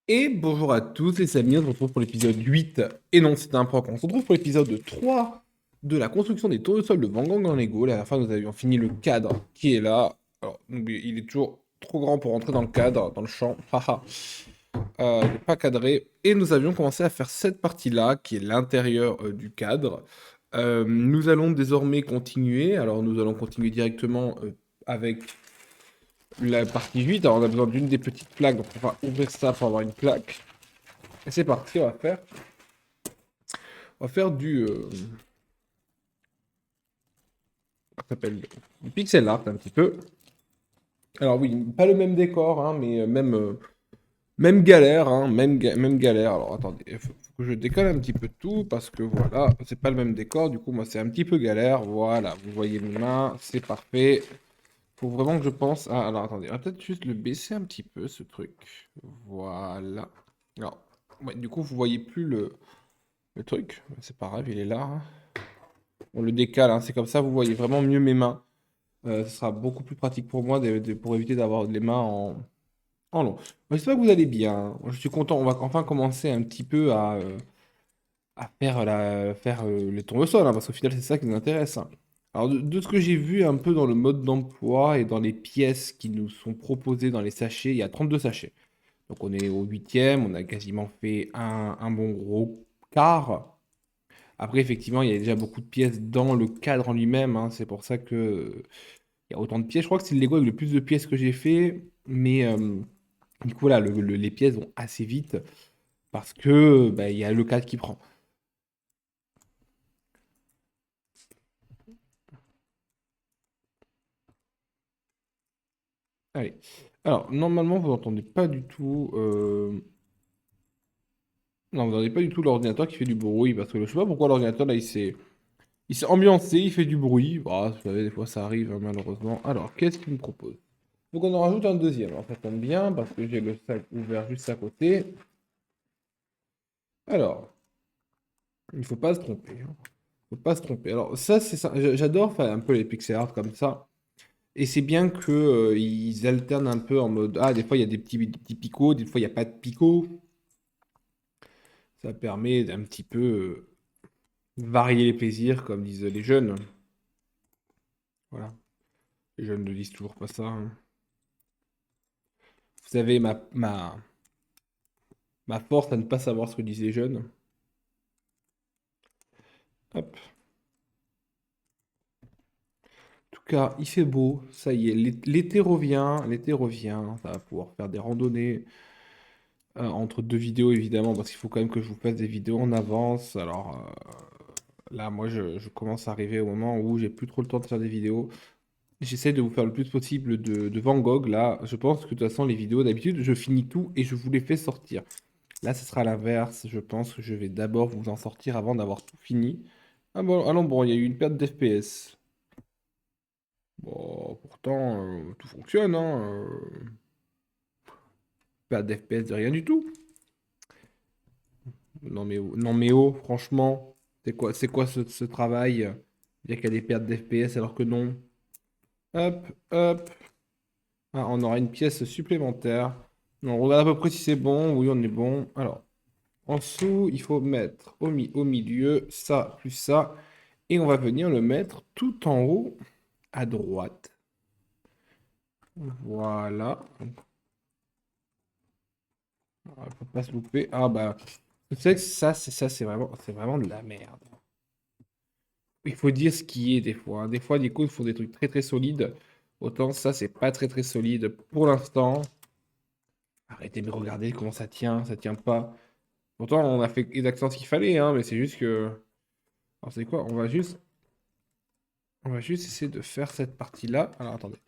Et bonjour à tous les amis, on se retrouve pour l'épisode 8, et non c'est un prank, on se retrouve pour l'épisode 3 de la construction des tournesols de Van Gogh en Lego. À la fin nous avions fini le cadre qui est là. Alors il est toujours trop grand pour rentrer dans le cadre, dans le champ, haha. Il n'est pas cadré. Et nous avions commencé à faire cette partie-là, qui est l'intérieur du cadre. Nous allons désormais continuer, alors nous allons continuer directement avec la partie 8. Alors on a besoin d'une des petites plaques, donc on va ouvrir ça pour avoir une plaque. Et c'est parti, on va faire ça s'appelle du pixel art un petit peu. Alors oui, pas le même décor, hein, mais même galère, hein, même galère. Alors attendez, faut que je décolle un petit peu tout parce que voilà, c'est pas le même décor. Du coup, moi, c'est un petit peu galère. Voilà, vous voyez mes mains, c'est parfait. Faut vraiment que je pense à. Alors attendez, on va peut-être juste le baisser un petit peu ce truc. Voilà. Alors, ouais, du coup, vous voyez plus le truc. C'est pas grave, il est là, hein. On le décale, hein, c'est comme ça, vous voyez vraiment mieux mes mains. Ce sera beaucoup plus pratique pour moi pour éviter d'avoir les mains en long. J'espère que vous allez bien, hein. Je suis content, on va enfin commencer un petit peu à faire les tournesols, hein, parce qu'au final, c'est ça qui nous intéresse, hein. Alors, de ce que j'ai vu un peu dans le mode d'emploi et dans les pièces qui nous sont proposées dans les sachets, il y a 32 sachets. Donc, on est au huitième, on a quasiment fait un bon gros quart. Après, effectivement, il y a déjà beaucoup de pièces dans le cadre en lui-même, hein. C'est pour ça que il y a autant de pièces. Je crois que c'est le Lego avec le plus de pièces que j'ai fait. Mais du coup, là, les pièces vont assez vite parce que bah, il y a le cadre qui prend. Allez. Alors, normalement, vous n'entendez pas du tout. Non, vous n'entendez pas du tout l'ordinateur qui fait du bruit. Parce que je sais pas pourquoi l'ordinateur, là, il s'est ambiancé, il fait du bruit. Bah, vous savez, des fois, ça arrive, hein, malheureusement. Alors, qu'est-ce qu'il me propose? Donc, on en rajoute un deuxième. Alors, ça tombe bien parce que j'ai le sac ouvert juste à côté. Alors, il faut pas se tromper, hein. Faut pas se tromper. Alors ça, c'est ça. J'adore faire un peu les pixel art comme ça. Et c'est bien que ils alternent un peu en mode ah des fois il y a des petits picots, des fois il n'y a pas de picots. Ça permet d'un petit peu varier les plaisirs, comme disent les jeunes. Voilà. Les jeunes ne disent toujours pas ça, hein. Vous savez ma force à ne pas savoir ce que disent les jeunes. Hop. En tout cas, il fait beau, ça y est, l'été revient, l'été revient, ça va pouvoir faire des randonnées. Entre deux vidéos évidemment, parce qu'il faut quand même que je vous fasse des vidéos en avance. Alors là, moi, je commence à arriver au moment où j'ai plus trop le temps de faire des vidéos. J'essaie de vous faire le plus possible de Van Gogh. Là, je pense que de toute façon, les vidéos d'habitude, je finis tout et je vous les fais sortir. Là, ce sera l'inverse. Je pense que je vais d'abord vous en sortir avant d'avoir tout fini. Ah bon, ah non, bon, il y a eu une perte d'FPS. Bon, pourtant, tout fonctionne, hein. Perte d'FPS de rien du tout. Non mais oh, franchement, c'est quoi ce travail? Dire qu'il y a des pertes d'FPS alors que non. Hop, hop. Ah, on aura une pièce supplémentaire. On regarde à peu près si c'est bon. Oui, on est bon. Alors, en dessous, il faut mettre au milieu ça plus ça. Et on va venir le mettre tout en haut à droite. Voilà. Ah, faut pas se louper. Ah bah, vous savez que ça, c'est vraiment de la merde. Il faut dire ce qui est des fois, hein. Des fois, les codes font des trucs très très solides. Autant ça, c'est pas très très solide pour l'instant. Arrêtez de regarder comment ça tient pas. Pourtant, on a fait exactement ce qu'il fallait, hein, mais c'est juste que. Alors, c'est quoi? On va juste essayer de faire cette partie-là. Alors, attendez.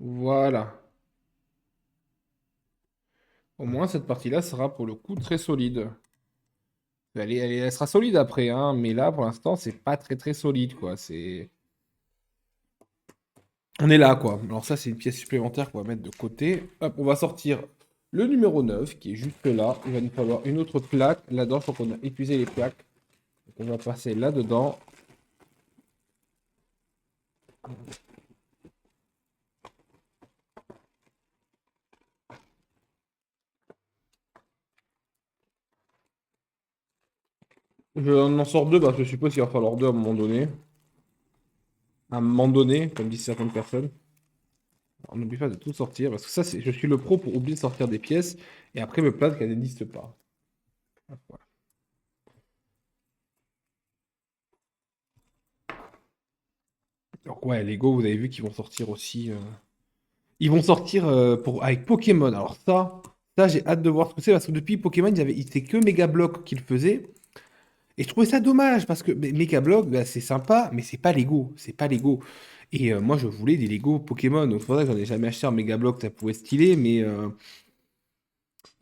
Voilà. Au moins, cette partie-là sera pour le coup très solide. Elle sera solide après, hein, mais là, pour l'instant, c'est pas très très solide, quoi. On est là, quoi. Alors ça, c'est une pièce supplémentaire qu'on va mettre de côté. Hop, on va sortir le numéro 9 qui est juste là. Il va nous falloir une autre plaque. Là-dedans, je crois qu'on a épuisé les plaques. Donc on va passer là-dedans. Je en sors deux parce que je suppose qu'il va falloir deux à un moment donné. À un moment donné, comme disent certaines personnes. Alors, n'oublie pas de tout sortir parce que ça, c'est, je suis le pro pour oublier de sortir des pièces et après me plaindre qu'elles n'existent pas. Voilà. Donc ouais, Lego, vous avez vu qu'ils vont sortir aussi. Ils vont sortir avec Pokémon. Alors ça j'ai hâte de voir ce que c'est parce que depuis Pokémon, c'était que Megablock qui le faisait. Et je trouvais ça dommage parce que Megablock, bah, c'est sympa, mais c'est pas Lego. C'est pas Lego. Et moi, je voulais des Lego Pokémon. Donc c'est pour ça que j'en ai jamais acheté un Megablock, ça pouvait être stylé, mais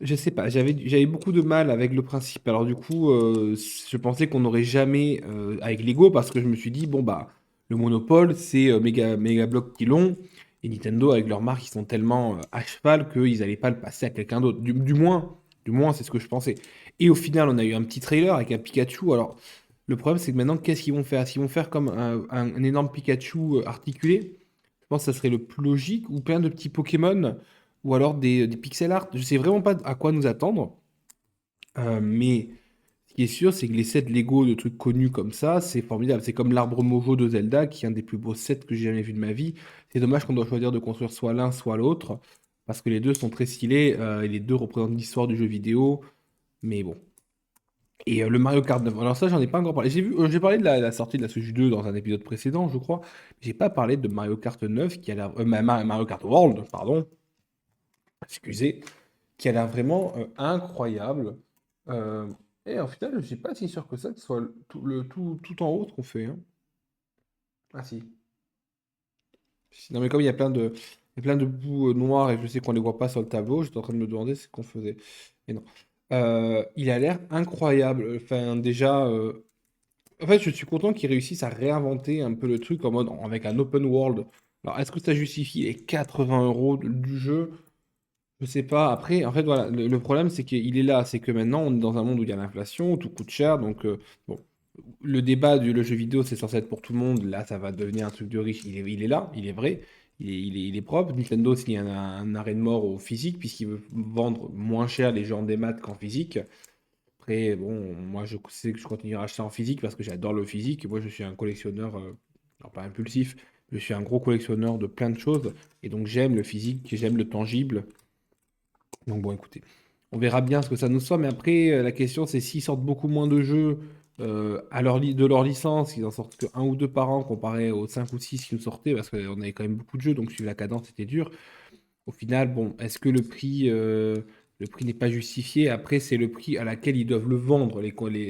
je sais pas. J'avais beaucoup de mal avec le principe. Alors du coup, je pensais qu'on n'aurait jamais avec Lego parce que je me suis dit, bon bah, le monopole, c'est Megablock qui l'ont. Et Nintendo, avec leur marque, ils sont tellement à cheval qu'ils n'allaient pas le passer à quelqu'un d'autre. Du moins, c'est ce que je pensais. Et au final, on a eu un petit trailer avec un Pikachu. Alors, le problème, c'est que maintenant, qu'est-ce qu'ils vont faire? Est-ce qu'ils vont faire comme un énorme Pikachu articulé? Je pense que ça serait le plus logique, ou plein de petits Pokémon, ou alors des pixel art. Je sais vraiment pas à quoi nous attendre. Mais ce qui est sûr, c'est que les sets Lego de trucs connus comme ça, c'est formidable. C'est comme l'arbre Mojo de Zelda, qui est un des plus beaux sets que j'ai jamais vu de ma vie. C'est dommage qu'on doit choisir de construire soit l'un, soit l'autre, parce que les deux sont très stylés, et les deux représentent l'histoire du jeu vidéo. Mais bon. Et le Mario Kart 9. Alors ça, j'en ai pas encore parlé. J'ai parlé de la sortie de la Switch 2 dans un épisode précédent, je crois. J'ai pas parlé de Mario Kart 9 qui a l'air... Mario Kart World, pardon. Excusez. Qui a l'air vraiment incroyable. Euh, et en final, je suis pas si sûr que ça, que ce soit tout en haut ce qu'on fait, hein. Ah si. Non mais comme il y a plein de bouts noirs et je sais qu'on les voit pas sur le tableau, j'étais en train de me demander ce qu'on faisait. Mais non. Il a l'air incroyable. Enfin, déjà, en fait, je suis content qu'ils réussissent à réinventer un peu le truc en mode avec un open world. Alors, est-ce que ça justifie les 80 euros du jeu? Je sais pas. Après, en fait, voilà, le problème, c'est qu'il est là. C'est que maintenant, on est dans un monde où il y a l'inflation, tout coûte cher. Donc, bon, le débat du le jeu vidéo, c'est censé être pour tout le monde. Là, ça va devenir un truc de riche. Il est là, il est vrai. Il est propre. Nintendo, s'il y a un arrêt de mort au physique, puisqu'il veut vendre moins cher les jeux en démat qu'en physique. Après, bon, moi, je sais que je continuerai à acheter en physique parce que j'adore le physique. Moi, je suis un collectionneur, alors pas impulsif, je suis un gros collectionneur de plein de choses. Et donc, j'aime le physique, j'aime le tangible. Donc bon, écoutez, on verra bien ce que ça nous soit, mais après, la question c'est s'ils sortent beaucoup moins de jeux de leur licence, ils en sortent que un ou deux par an comparé aux 5 ou 6 qui nous sortaient, parce qu'on avait quand même beaucoup de jeux, donc suivre la cadence c'était dur. Au final, bon, est-ce que le prix n'est pas justifié? Après, c'est le prix à laquelle ils doivent le vendre,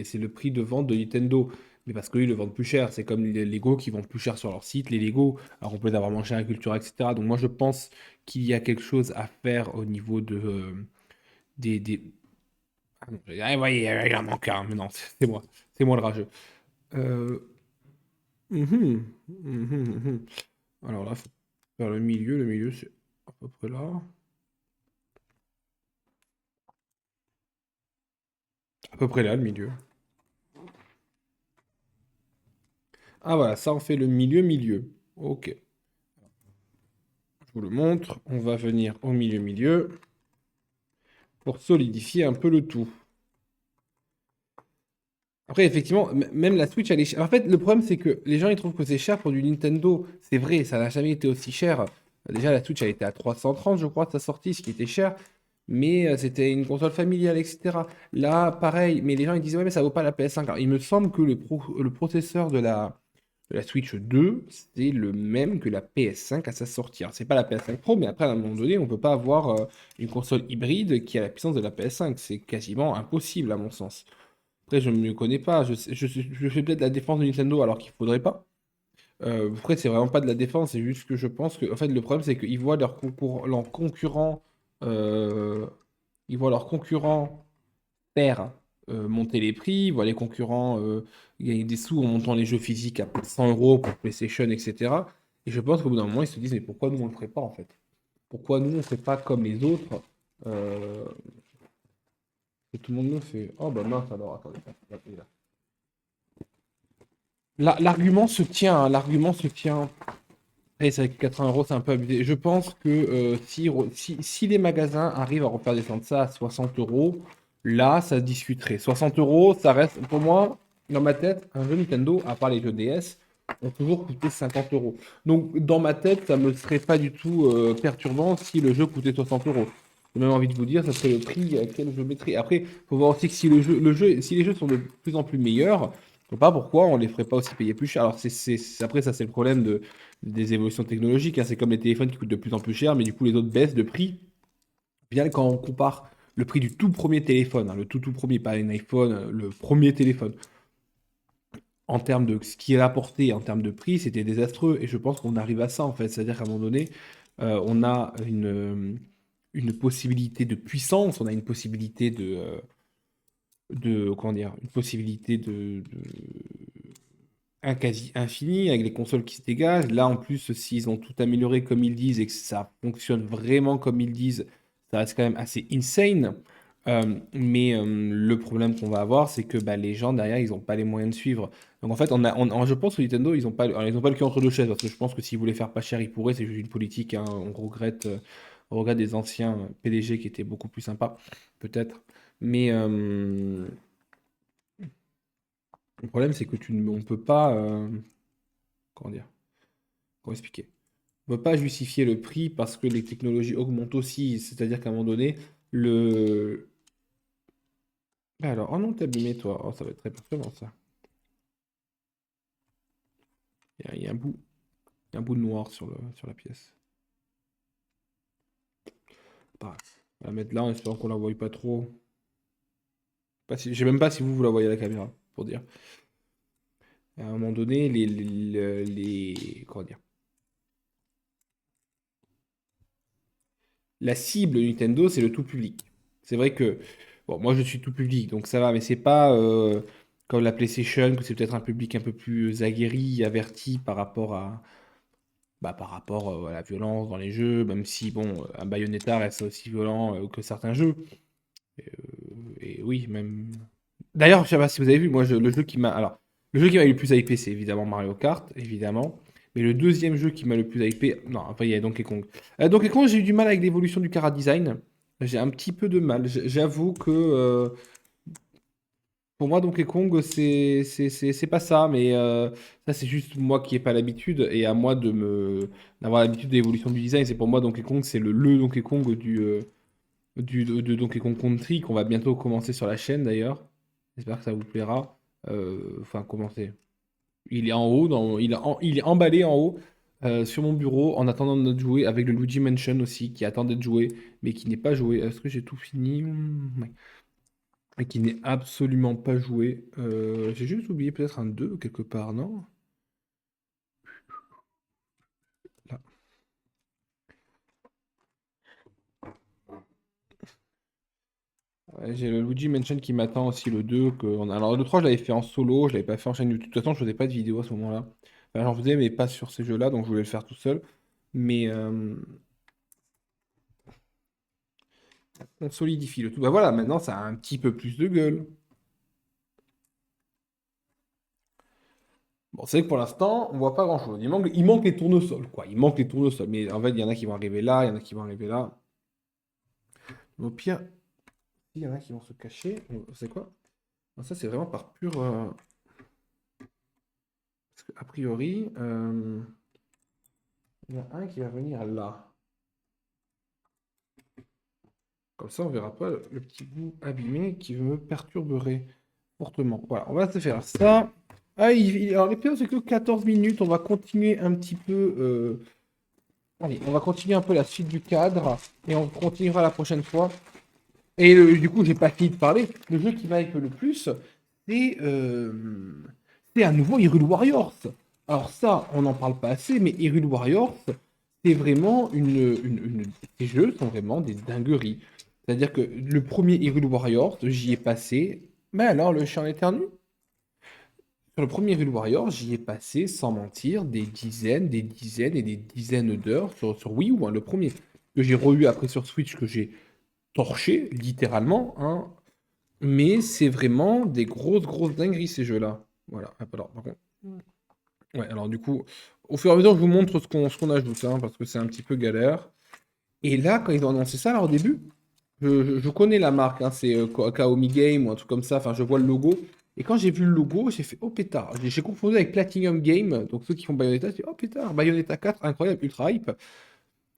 c'est le prix de vente de Nintendo. Mais parce qu'eux, ils le vendent plus cher. C'est comme les Lego qui vendent plus cher sur leur site, les Lego, alors on peut les avoir moins cher à Cultura, etc. Donc moi, je pense qu'il y a quelque chose à faire au niveau des... Ah non, il en manque un, mais non, c'est moi. C'est moi le rageux. Euh, mhm. Alors là, faut faire le milieu. Le milieu, c'est à peu près là. À peu près là, le milieu. Ah voilà, ça on fait le milieu. Ok, je vous le montre. On va venir au milieu pour solidifier un peu le tout. Après, effectivement, même la Switch, elle est chère. En fait, le problème, c'est que les gens, ils trouvent que c'est cher pour du Nintendo. C'est vrai, ça n'a jamais été aussi cher. Déjà, la Switch, elle était à 330, je crois, de sa sortie, ce qui était cher. Mais c'était une console familiale, etc. Là, pareil, mais les gens, ils disent, ouais, mais ça vaut pas la PS5. Alors, il me semble que le processeur de la Switch 2, c'est le même que la PS5 à sa sortie. Alors, c'est pas la PS5 Pro, mais après, à un moment donné, on peut pas avoir une console hybride qui a la puissance de la PS5. C'est quasiment impossible, à mon sens. Après, je ne me connais pas. Je fais peut-être la défense de Nintendo alors qu'il faudrait pas. Après, c'est vraiment pas de la défense, c'est juste que je pense que, en fait, le problème, c'est qu'ils voient leurs concurrents, euh, ils voient leurs concurrents faire monter les prix, ils voient les concurrents gagner des sous en montant les jeux physiques à plus de 100 euros pour PlayStation, etc. Et je pense qu'au bout d'un moment, ils se disent, mais pourquoi nous, on le ferait pas, en fait? Pourquoi nous, on ne fait pas comme les autres? euh, et tout le monde le fait. Oh, bah mince, alors, attendez. L'argument se tient, hein, l'argument se tient. Après, c'est vrai que 80 €, c'est un peu abusé. Je pense que si les magasins arrivent à refaire descendre ça à 60 €, là, ça se discuterait. 60 €, ça reste, pour moi, dans ma tête, un jeu Nintendo, à part les jeux DS, ont toujours coûté 50 €. Donc, dans ma tête, ça me serait pas du tout perturbant si le jeu coûtait 60 €. J'ai même envie de vous dire, ça serait le prix à quel je mettrais. Après, faut voir aussi que si si les jeux sont de plus en plus meilleurs, je vois pas pourquoi on les ferait pas aussi payer plus cher. Alors, après, ça, c'est le problème des évolutions technologiques, hein. C'est comme les téléphones qui coûtent de plus en plus cher, mais du coup, les autres baissent de prix. Bien, quand on compare le prix du tout premier téléphone, hein, le tout premier, pas un iPhone, le premier téléphone, en termes de ce qu'il a apporté en termes de prix, c'était désastreux. Et je pense qu'on arrive à ça, en fait. C'est-à-dire qu'à un moment donné, on a une possibilité de puissance, on a une possibilité comment dire, une possibilité un quasi infini avec les consoles qui se dégagent. Là, en plus, s'ils ont tout amélioré comme ils disent et que ça fonctionne vraiment comme ils disent, ça reste quand même assez insane. Mais le problème qu'on va avoir, c'est que bah, les gens derrière, ils n'ont pas les moyens de suivre. Donc en fait, je pense que Nintendo, ils ont pas le cul entre deux chaises parce que je pense que s'ils voulaient faire pas cher, ils pourraient. C'est juste une politique, hein. On regrette des anciens PDG qui étaient beaucoup plus sympas, peut-être. Mais le problème, c'est que on peut pas, comment dire, comment expliquer? On ne peut pas justifier le prix parce que les technologies augmentent aussi. C'est-à-dire qu'à un moment donné, le. Ah, alors, oh non, t'es abîmé, toi. Oh, ça va être très perturbant, ça. Il y a un bout de noir sur la pièce. Bah, on va la mettre là en espérant qu'on la voie pas trop. Je sais même pas si vous la voyez à la caméra, pour dire. À un moment donné, comment dire? La cible Nintendo, c'est le tout public. C'est vrai que, bon, moi je suis tout public, donc ça va, mais c'est pas comme la PlayStation, que c'est peut-être un public un peu plus aguerri, averti par rapport à la violence dans les jeux, même si, bon, un Bayonetta reste aussi violent que certains jeux. Et oui, même. D'ailleurs, je sais pas si vous avez vu, moi, le jeu qui m'a le plus hypé, c'est évidemment Mario Kart, évidemment. Mais le deuxième jeu qui m'a le plus hypé, non, enfin, il y a Donkey Kong. Donkey Kong, j'ai eu du mal avec l'évolution du chara design. J'ai un petit peu de mal. J'avoue que pour moi, Donkey Kong, c'est pas ça, mais ça, c'est juste moi qui n'ai pas l'habitude et à moi d'avoir l'habitude de l'évolution du design. C'est pour moi, Donkey Kong, c'est le Donkey Kong de Donkey Kong Country qu'on va bientôt commencer sur la chaîne d'ailleurs. J'espère que ça vous plaira. Enfin, commencer. Il est en haut, il est emballé en haut sur mon bureau en attendant de jouer avec le Luigi Mansion aussi qui attend d'être joué mais qui n'est pas joué. Est-ce que j'ai tout fini? Ouais. Et qui n'est absolument pas joué. J'ai juste oublié peut-être un 2 quelque part, non? Là. Ouais, j'ai le Luigi Mansion qui m'attend aussi, le 2. Alors le 3 je l'avais fait en solo, je l'avais pas fait en chaîne YouTube. De toute façon, je faisais pas de vidéo à ce moment-là. Enfin, j'en faisais, mais pas sur ces jeux-là, donc je voulais le faire tout seul. Mais on solidifie le tout. Bah voilà, maintenant ça a un petit peu plus de gueule. Bon, c'est vrai que pour l'instant, on voit pas grand-chose. Il manque les tournesols, quoi. Il manque les tournesols. Mais en fait, il y en a qui vont arriver là, il y en a qui vont arriver là. Au pire, il y en a qui vont se cacher. C'est quoi? Non, ça, c'est vraiment par pur. Parce qu'a priori, il y en a un qui va venir là. Comme ça, on verra pas le petit bout abîmé qui me perturberait fortement. Voilà, on va se faire ça. Ah, alors l'épisode, c'est que 14 minutes. On va continuer un petit peu. Allez, on va continuer un peu la suite du cadre. Et on continuera la prochaine fois. Et du coup, j'ai pas fini de parler. Le jeu qui m'hype le plus, c'est c'est à nouveau Hyrule Warriors. Alors ça, on n'en parle pas assez, mais Hyrule Warriors, c'est vraiment ces jeux sont vraiment des dingueries. C'est-à-dire que le premier Hyrule Warriors, j'y ai passé. Mais alors, le chien éternel? Sur le premier Hyrule Warriors, j'y ai passé, sans mentir, des dizaines et des dizaines d'heures sur Wii U, hein, le premier. Que j'ai re-eu après sur Switch, que j'ai torché, littéralement, hein. Mais c'est vraiment des grosses, grosses dingueries, ces jeux-là. Voilà. Hop, alors, par contre. Ouais, alors du coup, au fur et à mesure, je vous montre ce qu'on ajoute, hein, parce que c'est un petit peu galère. Et là, quand ils ont annoncé ça, alors au début, je connais la marque, hein, c'est Kaomi Game ou un truc comme ça, enfin je vois le logo. Et quand j'ai vu le logo, j'ai fait oh pétard. J'ai confondu avec Platinum Game, donc ceux qui font Bayonetta, j'ai fait oh pétard, Bayonetta 4, incroyable, ultra hype.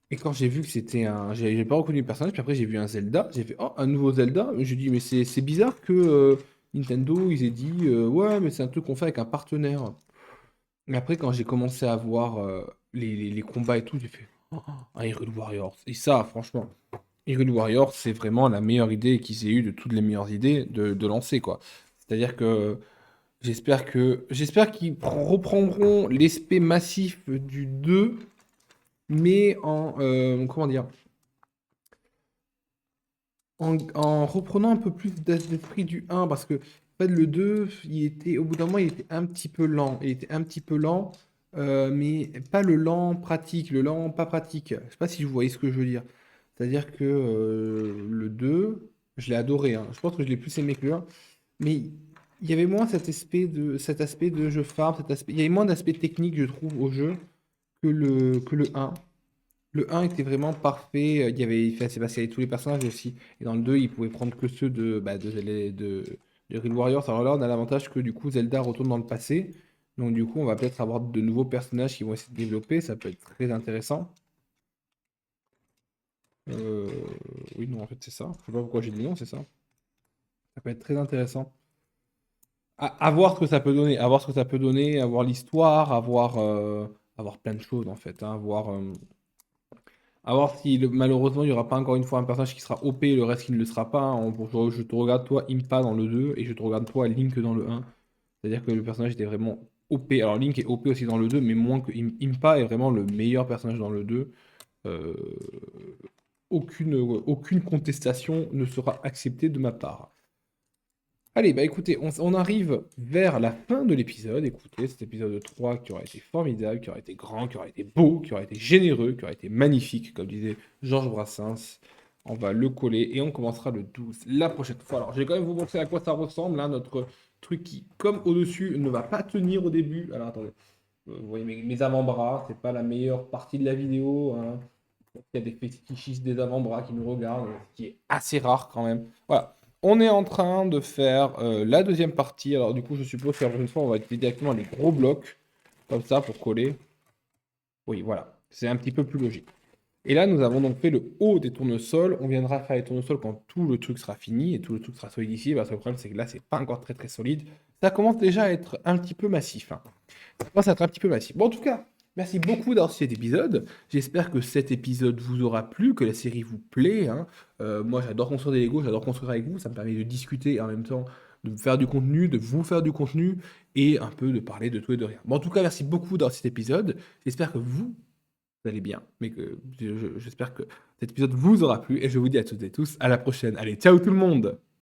Et quand j'ai vu que c'était un. J'ai pas reconnu le personnage, puis après j'ai vu un Zelda, j'ai fait oh, un nouveau Zelda. J'ai dit mais c'est bizarre que Nintendo ils aient dit ouais, mais c'est un truc qu'on fait avec un partenaire. Et après, quand j'ai commencé à voir les combats et tout, j'ai fait oh, un Hyrule Warriors. Et ça, franchement. Hyrule Warriors, c'est vraiment la meilleure idée qu'ils aient eu de toutes les meilleures idées de lancer, quoi. C'est-à-dire que j'espère qu'ils reprendront l'aspect massif du 2, mais en comment dire, en reprenant un peu plus d'esprit du 1, parce que en fait, le 2, au bout d'un moment, il était un petit peu lent. Il était un petit peu lent, mais pas le lent pratique, le lent pas pratique. Je sais pas si vous voyez ce que je veux dire. C'est-à-dire que le 2, je l'ai adoré, hein. Je pense que je l'ai plus aimé que le 1, mais il y avait moins cet aspect de jeu farm, il y avait moins d'aspect technique, je trouve, au jeu que le 1. Le 1 était vraiment parfait. Il y avait, enfin, c'est parce qu'il y avait tous les personnages aussi. Et dans le 2, il pouvait prendre que ceux de Real Warriors. Alors là, on a l'avantage que du coup, Zelda retourne dans le passé. Donc du coup, on va peut-être avoir de nouveaux personnages qui vont essayer de développer. Ça peut être très intéressant. Euh, Oui, non, en fait, c'est ça. Je sais pas pourquoi j'ai dit non, c'est ça. Ça peut être très intéressant. À voir ce que ça peut donner. À voir ce que ça peut donner. À voir l'histoire. À voir plein de choses, en fait, hein. À voir si malheureusement il n'y aura pas encore une fois un personnage qui sera OP et le reste qui ne le sera pas, hein. Je te regarde toi Impa dans le 2 et je te regarde toi Link dans le 1. C'est-à-dire que le personnage était vraiment OP. Alors Link est OP aussi dans le 2, mais moins que Impa est vraiment le meilleur personnage dans le 2. Euh, aucune contestation ne sera acceptée de ma part. Allez, bah écoutez, on arrive vers la fin de l'épisode. Écoutez, cet épisode 3 qui aura été formidable, qui aura été grand, qui aura été beau, qui aura été généreux, qui aura été magnifique, comme disait Georges Brassens. On va le coller et on commencera le 12 la prochaine fois. Alors, je vais quand même vous montrer à quoi ça ressemble, hein, notre truc qui, comme au-dessus, ne va pas tenir au début. Alors, attendez, vous voyez mes avant-bras, c'est pas la meilleure partie de la vidéo, hein. Il y a des fétichistes des avant-bras qui nous regardent, ce qui est assez rare quand même. Voilà. On est en train de faire la deuxième partie. Alors du coup, je suppose que la prochaine fois, on va utiliser directement les gros blocs, comme ça, pour coller. Oui, voilà. C'est un petit peu plus logique. Et là, nous avons donc fait le haut des tournesols. On viendra faire les tournesols quand tout le truc sera fini et tout le truc sera solidifié. Parce que le problème, c'est que là, c'est pas encore très très solide. Ça commence déjà à être un petit peu massif, hein. Ça commence à être un petit peu massif. Bon, en tout cas, merci beaucoup d'avoir suivi cet épisode. J'espère que cet épisode vous aura plu, que la série vous plaît, hein. Moi, j'adore construire des Lego, j'adore construire avec vous. Ça me permet de discuter et en même temps de faire du contenu, de vous faire du contenu et un peu de parler de tout et de rien. Bon, en tout cas, merci beaucoup d'avoir cet épisode. J'espère que vous allez bien, mais que j'espère que cet épisode vous aura plu et je vous dis à toutes et tous à la prochaine. Allez, ciao tout le monde!